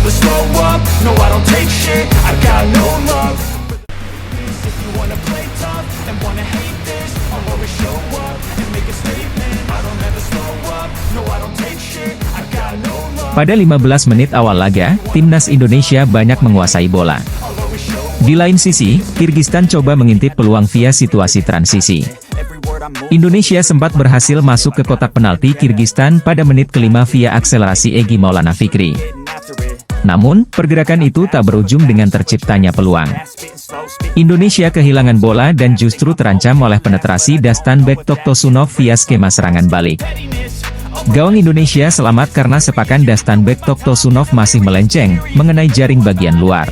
never slow up, no I don't take shit, I got no love. If you wanna play tough and wanna hate this, I'll always show up and make a statement. I don't ever slow up, no I don't take shit, I got no love. Pada 15 menit awal laga, timnas Indonesia banyak menguasai bola. Di lain sisi, Kirgistan coba mengintip peluang via situasi transisi. Indonesia sempat berhasil masuk ke kotak penalti Kirgistan pada menit kelima via akselerasi Egy Maulana Fikri. Namun, pergerakan itu tak berujung dengan terciptanya peluang. Indonesia kehilangan bola dan justru terancam oleh penetrasi Dastanbek Toktosunov via skema serangan balik. Gawang Indonesia selamat karena sepakan Dastanbek Toktosunov masih melenceng, mengenai jaring bagian luar.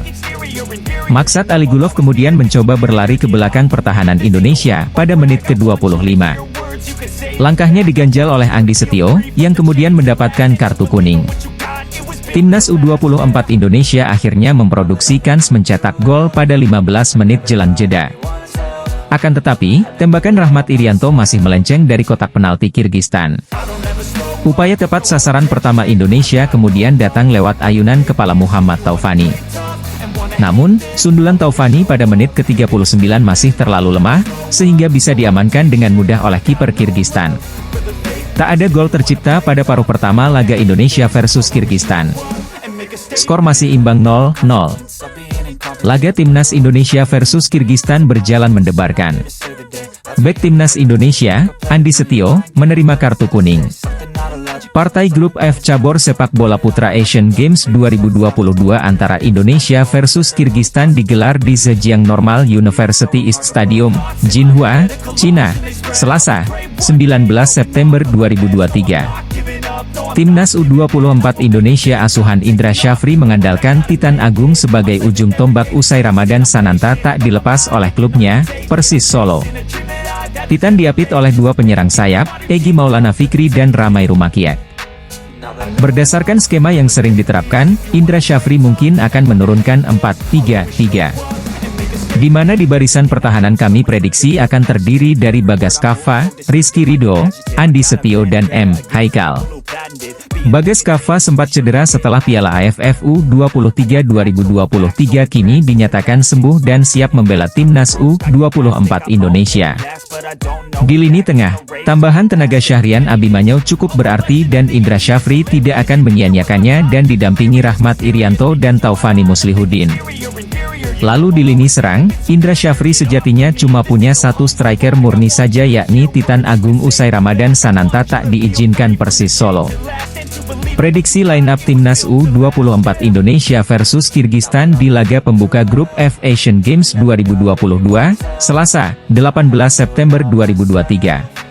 Maksad Aligulov kemudian mencoba berlari ke belakang pertahanan Indonesia pada menit ke-25. Langkahnya diganjal oleh Andi Setio, yang kemudian mendapatkan kartu kuning. Timnas U24 Indonesia akhirnya memproduksi kans mencetak gol pada 15 menit jelang jeda. Akan tetapi, tembakan Rahmat Irianto masih melenceng dari kotak penalti Kirgistan. Upaya tepat sasaran pertama Indonesia kemudian datang lewat ayunan kepala Muhammad Taufani. Namun, sundulan Taufani pada menit ke-39 masih terlalu lemah, sehingga bisa diamankan dengan mudah oleh kiper Kirgistan. Tak ada gol tercipta pada paruh pertama laga Indonesia versus Kirgistan. Skor masih imbang 0-0. Laga timnas Indonesia versus Kirgistan berjalan mendebarkan. Bek timnas Indonesia, Andi Setio, menerima kartu kuning. Partai Grup F cabur sepak bola putra Asian Games 2022 antara Indonesia versus Kirgistan digelar di Zhejiang Normal University East Stadium, Jinhua, China, Selasa, 19 September 2023. Timnas U24 Indonesia asuhan Indra Syafri mengandalkan Titan Agung sebagai ujung tombak usai Ramadan Sananta tak dilepas oleh klubnya, Persis Solo. Titan diapit oleh dua penyerang sayap, Egy Maulana Fikri dan Ramai Rumakiat. Berdasarkan skema yang sering diterapkan, Indra Syafri mungkin akan menurunkan 4-3-3. Di mana di barisan pertahanan kami prediksi akan terdiri dari Bagas Kava, Rizky Ridho, Andi Setio dan M. Haikal. Bagas Kava sempat cedera setelah Piala AFF U23 2023 kini dinyatakan sembuh dan siap membela timnas U24 Indonesia. Di lini tengah, tambahan tenaga Syahrian Abimanyu cukup berarti dan Indra Syafri tidak akan menyia-nyiakannya dan didampingi Rahmat Irianto dan Taufani Muslihuddin. Lalu di lini serang, Indra Syafri sejatinya cuma punya satu striker murni saja yakni Titan Agung usai Ramadan Sananta tak diizinkan Persis Solo. Prediksi line-up Timnas U24 Indonesia versus Kirgistan di laga pembuka Grup F Asian Games 2022, Selasa, 18 September 2023.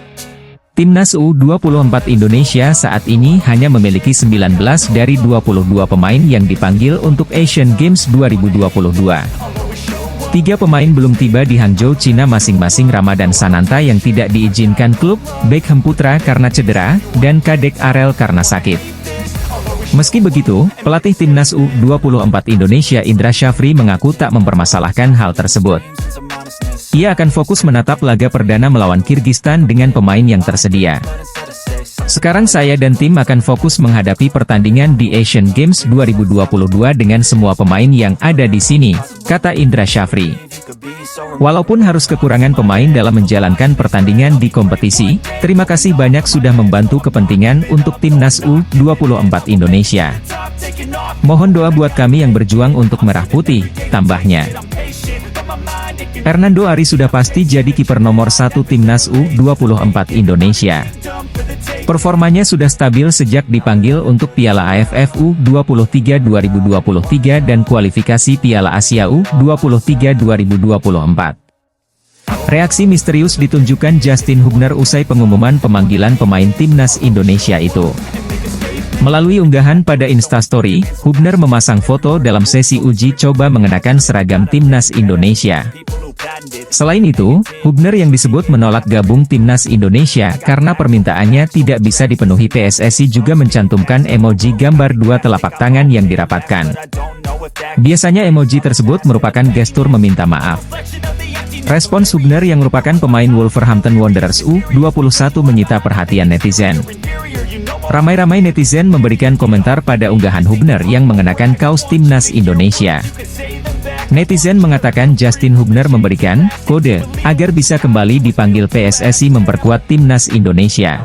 Timnas U24 Indonesia saat ini hanya memiliki 19 dari 22 pemain yang dipanggil untuk Asian Games 2022. 3 pemain belum tiba di Hangzhou, Cina masing-masing Ramadan Sananta yang tidak diizinkan klub, Beckham Putra karena cedera, dan Kadek Arel karena sakit. Meski begitu, pelatih Timnas U24 Indonesia Indra Syafri mengaku tak mempermasalahkan hal tersebut. Ia akan fokus menatap laga perdana melawan Kirgistan dengan pemain yang tersedia. Sekarang saya dan tim akan fokus menghadapi pertandingan di Asian Games 2022 dengan semua pemain yang ada di sini, kata Indra Syafri. Walaupun harus kekurangan pemain dalam menjalankan pertandingan di kompetisi, terima kasih banyak sudah membantu kepentingan untuk Timnas U24 Indonesia. Mohon doa buat kami yang berjuang untuk merah putih, tambahnya. Hernando Ari sudah pasti jadi kiper nomor 1 Timnas U24 Indonesia. Performanya sudah stabil sejak dipanggil untuk Piala AFF U23 2023 dan kualifikasi Piala Asia U23 2024. Reaksi misterius ditunjukkan Justin Hubner usai pengumuman pemanggilan pemain Timnas Indonesia itu. Melalui unggahan pada Instastory, Hubner memasang foto dalam sesi uji coba mengenakan seragam Timnas Indonesia. Selain itu, Hubner yang disebut menolak gabung Timnas Indonesia karena permintaannya tidak bisa dipenuhi PSSI juga mencantumkan emoji gambar dua telapak tangan yang dirapatkan. Biasanya emoji tersebut merupakan gestur meminta maaf. Respons Hubner yang merupakan pemain Wolverhampton Wanderers U21 menyita perhatian netizen. Ramai-ramai netizen memberikan komentar pada unggahan Hubner yang mengenakan kaos timnas Indonesia. Netizen mengatakan Justin Hubner memberikan kode agar bisa kembali dipanggil PSSI memperkuat timnas Indonesia.